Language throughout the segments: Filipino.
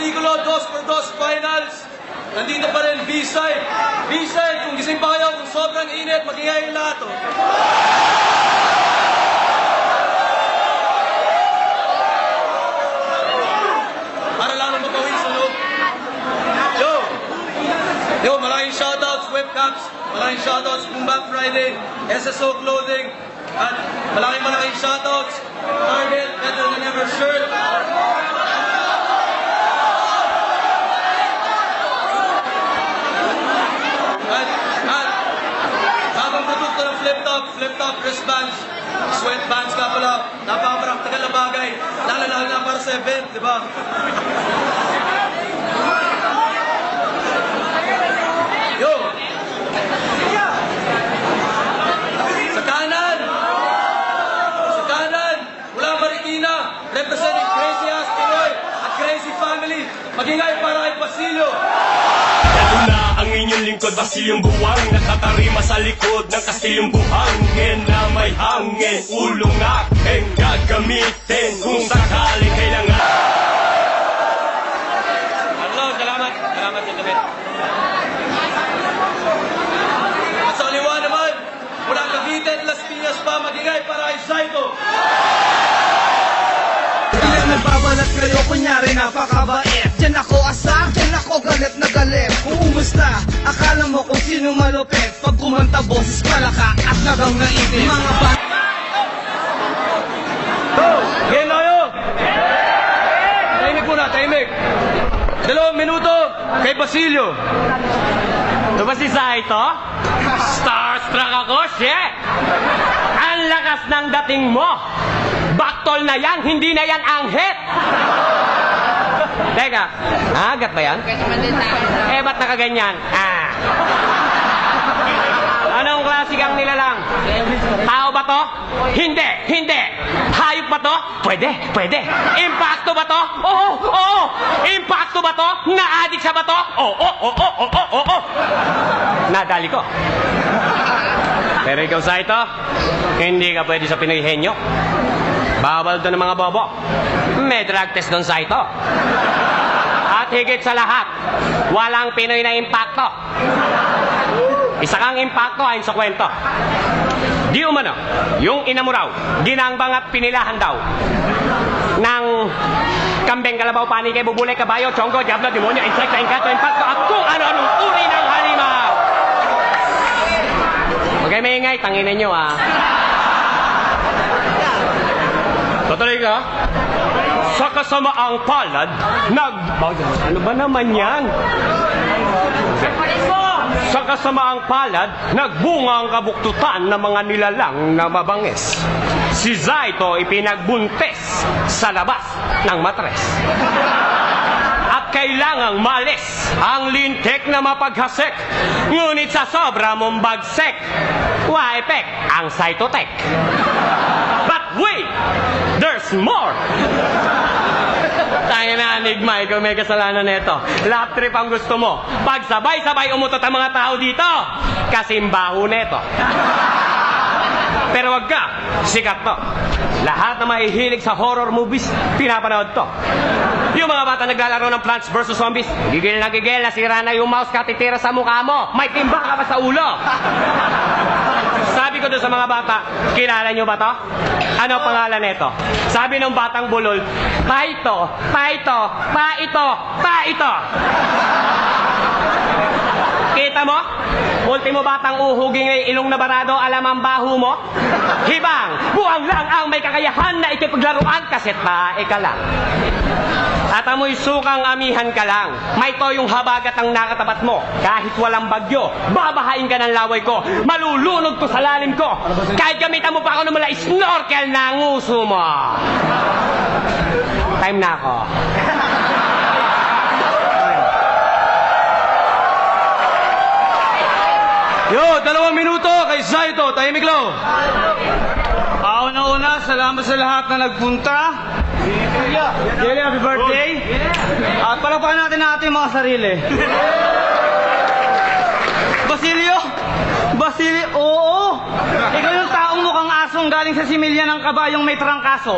Artikulo 2x2 Finals. Nandito pa rin, B-side. B-side, kung gising pa kayo, kung sobrang init, mag-ingay yung lahat. Para lang naman mapawisan, no? Yo, malaking shoutouts, webcams. Malaking shoutouts, Boom Bap Friday, SSO Clothing. At malaking shoutouts, Target, Better Than Ever Shirt. At habang produkto ng flip-top wristbands, sweatbands ka pala, napaka-practical na bagay, lalo na para sa event, di ba? Yo! Sa kanan, mula Marikina, representing Crazy Ass Pinoy at Crazy Family, magingay para kay Basilio. Ito na ang inyong lingkod, Basilyong Buwang. Nakatarima sa likod ng kastilyong buhangin na may hangin. Ulong aking gagamitin kung sakaling kailangan. Hello, salamat sa damit. At sa kaliwa naman, mula Cavite at Las Piñas pa, magingay para kay Saito. Nagbabalat kayo, kunyari napakabait. Diyan ako asak, diyan ako galit na galit. Kung umusta, akala mo kung sino malupit. Pag kumanta boses palaka at nagang naipin. Mga bat... Game na kayo! Tahimik muna, tahimik. 2 minuto kay Basilio. Ito ba si Saito? Starstruck ako, shit! Ang lakas ng dating mo! Baktol na yan, hindi na yan anghit! Teka, agat ba yan? Eh, ba't nakaganyan? Anong klase kang nilalang? Tao ba to? Hindi! Hayop ba to? Pwede! Impacto ba to? Oo! Impacto ba to? Na-addict siya ba to? Oo! Nadali ko. Pero ikaw, Saito, hindi ka pwede sa Pinoy henyo. Bawal doon ng mga bobo. May drug test doon, Saito. At higit sa lahat, walang Pinoy na impacto. Isa kang impacto ayon sa kwento. Di umano, yung ina mo raw, ginangbang at pinilahan daw ng kambing, kalabaw, panikay, bubulay, kabayo, chonggo, diablo, demonyo, insekto, engkanto, impacto, at kung ano-anong uri ng halimaw. Huwag kayo maingay, tanginin nyo Tutuloy ka? Sa kasamaang palad, Ano ba naman yan? Sa kasamaang palad, nagbunga ang kabuktutan ng mga nilalang na mabangis. Si Saito ipinagbuntis sa labas ng matres. At kailangang malis ang lintik na mapaghasik. Ngunit sa sobra mong bagsik, wa-epek ang Saitotech. But wait! There's more! Tayo na, Enigma, ikaw may kasalanan nito. Lap trip ang gusto mo. Pag sabay-sabay umutot ang mga tao dito, kasimbaho neto. Pero wag ka, sikat to. Lahat na mahihilig sa horror movies, pinapanood to. Yung mga bata naglalaro ng Plants vs. Zombies, gigil na nasira na yung mouse, katitira sa mukha mo. May timbang ka pa sa ulo. Sabi ko doon sa mga bata, kilala nyo ba to? Ano pangalan nito? Sabi ng batang bulol, Paito. Kita mo? Ultimo batang uhuging ay ilong na barado, alam ang baho mo? Hibang, buwang lang ang may kakayahan na ikipaglaruan kasit pa, ka lang. At amoy sukang amihan ka lang. May toyong habagat ang nakatapat mo. Kahit walang bagyo, babahain ka ng laway ko. Malulunod to sa lalim ko. Kahit gamitan mo pa ako ng mula snorkel na ang uso mo. Time na ako. Yo, 2 minuto kay Saito, tahimik lang. Una-una, salamat sa lahat na nagpunta. Jelly, happy birthday. At palakpakan natin ang ating mga sarili. Basilio, oo. Ikaw yung taong mukhang asong galing sa similya ng kabayong may trangkaso.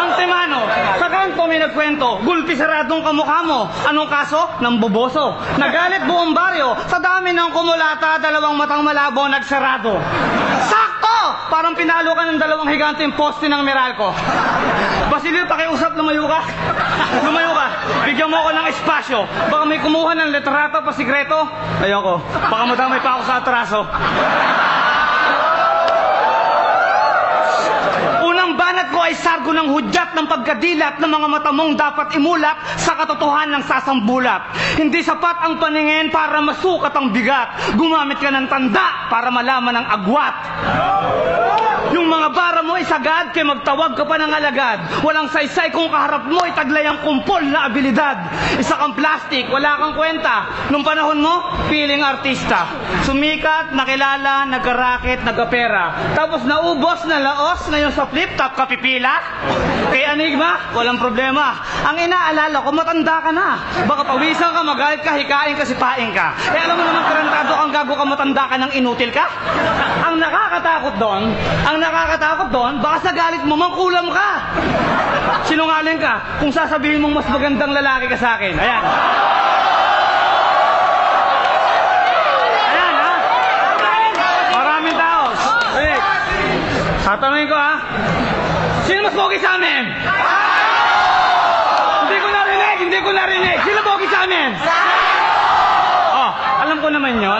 Ang semano, sa kanto kwento, gulpi saradong kamukha mo. Anong kaso? Nang boboso. Nagalit buong baryo. Sa dami ng kumulata, dalawang matang malabo nagsarado. Sakto! Parang pinalo ka ng dalawang higante yung poste ng Meralco. Basilio, pakiusap, lumayo ka. Lumayo ka. Bigyan mo ako ng espasyo. Baka may kumuha ng litrato pa sikreto. Ayoko. Baka madamay pa ako sa atraso. Unang banat ko ay sargo ng hudyat ng pagkadilat ng mga mata mong dapat imulat sa katotohanan ng sasambulat. Hindi sapat ang paningin para masukat ang bigat. Gumamit ka ng tanda para malaman ang agwat. Yung mga bara mo isagad, kaya magtawag ka pa ng alagad. Walang saysay kung kaharap mo itaglay ang kumpol na abilidad. Isa kang plastic, wala kang kwenta. Nung panahon mo, feeling artista. Sumikat, nakilala, nagkarakit, nagkapera. Tapos naubos na laos, ngayon sa flip top kapipila. Kay Enigma, walang problema. Ang inaalala ko, matanda ka na. Baka pawisan ka, magalit ka, hikain ka, sipain ka. Eh alam mo naman karantado kang gago ka, matanda ka ng inutil ka. Ang nakakatakot doon, baka sa galit mo mangkulam ka. Sinungaling ka kung sasabihin mong mas magandang lalaki ka sa akin. Ayan. Ayan, ha? Maraming tao. Hey, tatanungin ko, ha? Sino mas pogi sa amin? Hindi ko narinig. Sino pogi sa amin? Oh, alam ko naman nyo.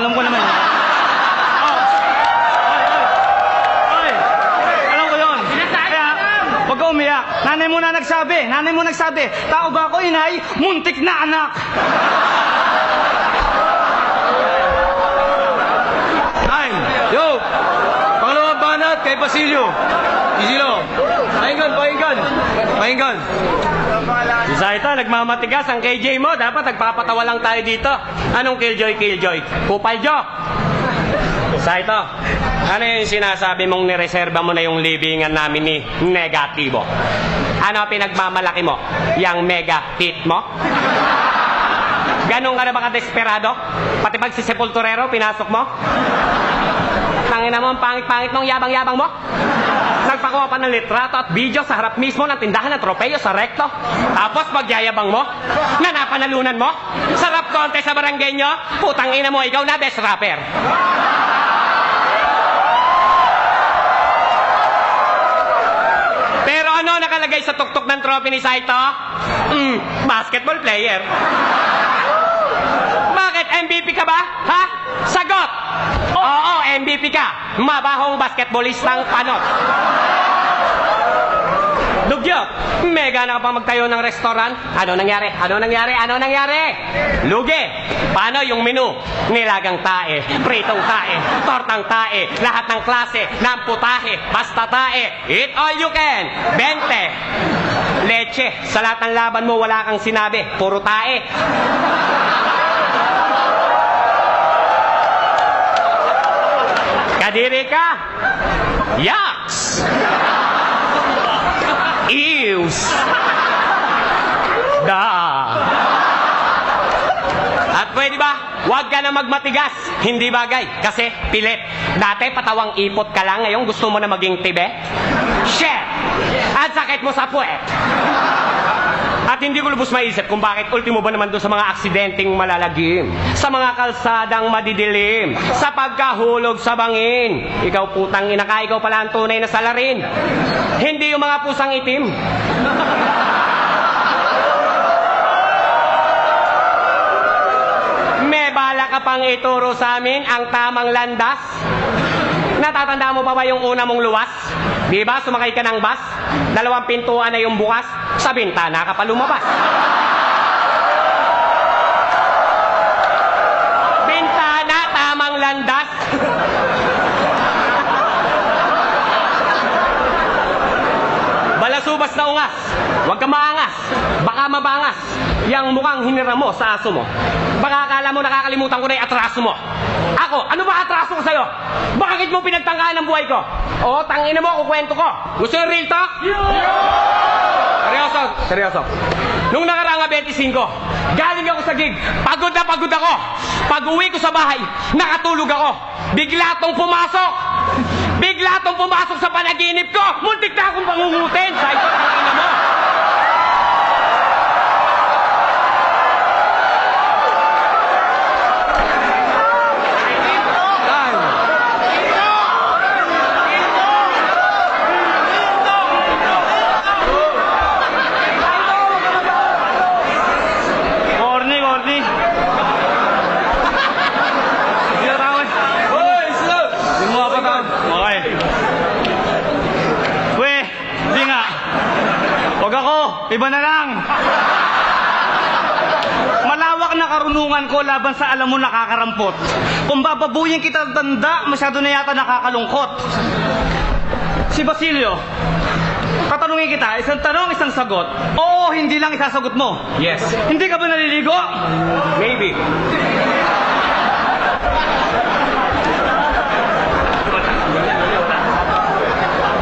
Huwag ka umiyak. Nanay mo nagsabi. Tao ba ako, inay? Muntik na anak. Time! Yo! Pangalawang banat kay Basilio. Pakinggan. Si Saito, nagmamatigas ang KJ mo. Dapat nagpapatawa lang tayo dito. Anong killjoy? Kupal joke. Saito, ano yung sinasabi mong nireserba mo na yung libingan namin ni Negatibo? Ano pinagmamalaki mo? Yang mega hit mo? Ganun ka na ba ka-desperado? Pati pag si Sepulturero, pinasok mo? Tangina mo, ang pangit-pangit mong yabang-yabang mo? Nagpakuha pa ng litrato at video sa harap mismo ng tindahan ng tropeyo sa rekto. Tapos pagyayabang mo, na napanalunan mo, sa rap contest sa barangay nyo, putang ina mo, ikaw na best rapper. Pero ano nakalagay sa tuktok ng trophy ni Saito? Basketball player. Bakit? MVP ka ba? Ha? Sagot! Oo, MVP ka. Mabahong basketballistang panot. Dugyot, mega na ka pa magtayo ng restaurant. Ano nangyari? Lugi. Paano yung menu? Nilagang tae, pritong tae, tortang tae, lahat ng klase, ng putahe, basta tae. Eat all you can. 20. Leche. Sa lahat ng laban mo, wala kang sinabi. Puro tae. Kadiri ka. Yucks. Ews. Da. At pwede ba? Huwag ka na magmatigas. Hindi bagay. Kasi pilit. Dati patawang ipot ka lang. Ngayon gusto mo na maging tibe? Shit. At sakit mo sa puwet. At hindi ko lubos maisip kung bakit ultimo ba naman doon sa mga aksidenteng malalagim, sa mga kalsadang madidilim, sa pagkahulog sa bangin. Ikaw putang ina ka, ikaw pala ang tunay na salarin. Hindi yung mga pusang itim. May bala ka pang ituro sa amin ang tamang landas? Natatanda mo pa ba yung una mong luwas? Di ba sumakay ka ng bus? 2 pintuan na yung bukas, sa bintana ka pa lumabas. Bintana, tamang landas. Balasubas na ungas. Huwag ka maangas. Baka mabangas. Yang mukhang hinira mo sa aso mo. Baka akala mo nakakalimutan ko na yung atraso mo. Ako, ano ba atraso ko sa'yo? Bakit mo pinagtangkaan ang buhay ko? Oo, tangina mo, kukwento ko. Gusto yung real talk? Seryoso. Nung nakaraang 25, galing ako sa gig. Pagod na pagod ako. Pag-uwi ko sa bahay, nakatulog ako. Bigla tong pumasok sa panaginip ko. Muntik na akong pangungutin. Sabi ko, tangina mo. iba na lang. Malawak na karunungan ko laban sa alam mo nakakarampot. Kung bababuyin kita tanda, masyado na yata nakakalungkot. Si Basilio, tatanungin kita, isang tanong, isang sagot. Oo, hindi lang isasagot mo. Yes. Hindi ka ba naliligo? Maybe.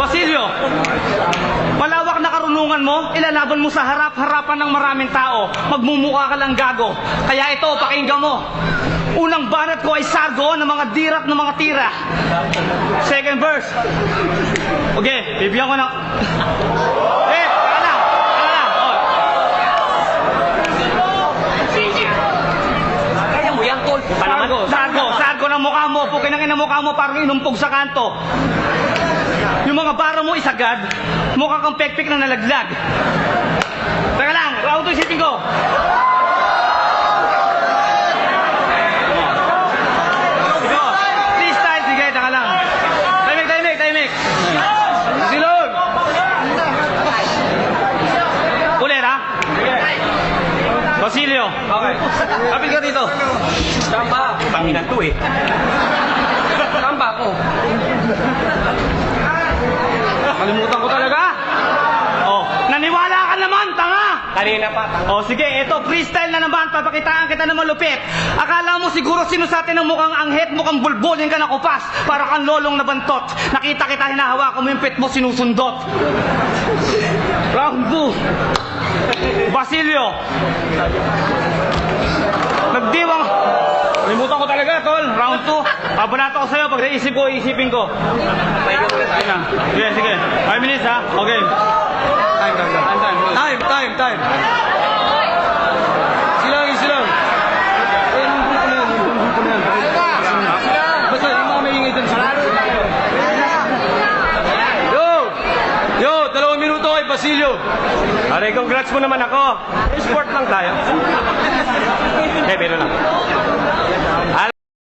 Basilio, malawak na karunungan mo, ilalaban mo sa harap-harapan ng maraming tao. Magmumukha ka lang gago. Kaya ito, pakinggan mo. Unang banat ko ay sargo ng mga dirat ng mga tira. Second verse. Okay, bibigyan ko ng... Teka lang. Oh. Sige. Kaya mo yan, tol. Sargo ng mukha mo. Pukinangin ng mukha mo parang inumpog sa kanto. Yung mga bara mo isagad, mukha kang pekpek na nalaglag. Teka lang, round 2 isipin ko. Sige, freestyle, sige, teka lang. Timing. Silog! Ulit, ha? Basilio. Okay. Kapit ka dito. Tamba. Panginan to eh. Tamba ako. Kalimutan ko talaga. Oh, naniwala ka naman, tanga! Kanina pa. Oh, sige, eto, freestyle na naman, papakitaan kita ng malupit. Akala mo siguro sino sa atin ang mukhang anghet, mukhang bulbulin ka na kupas, para kang lolong na bantot. Nakita kita, hinahawakan mo yung pet mo, sinusundot. Round 2. Basilio. Nagdiwang. Kalimutan ko talaga, tol. Round 2. Babanato ko sa'yo, pag naisip ko, isipin ko. Sige. 5 minutes, ha? Okay. Time. Silang. Basta yung mga may ingay dyan. Yo, 2 minuto kay Basilio. Aray, congrats mo naman ako. Sport lang tayo.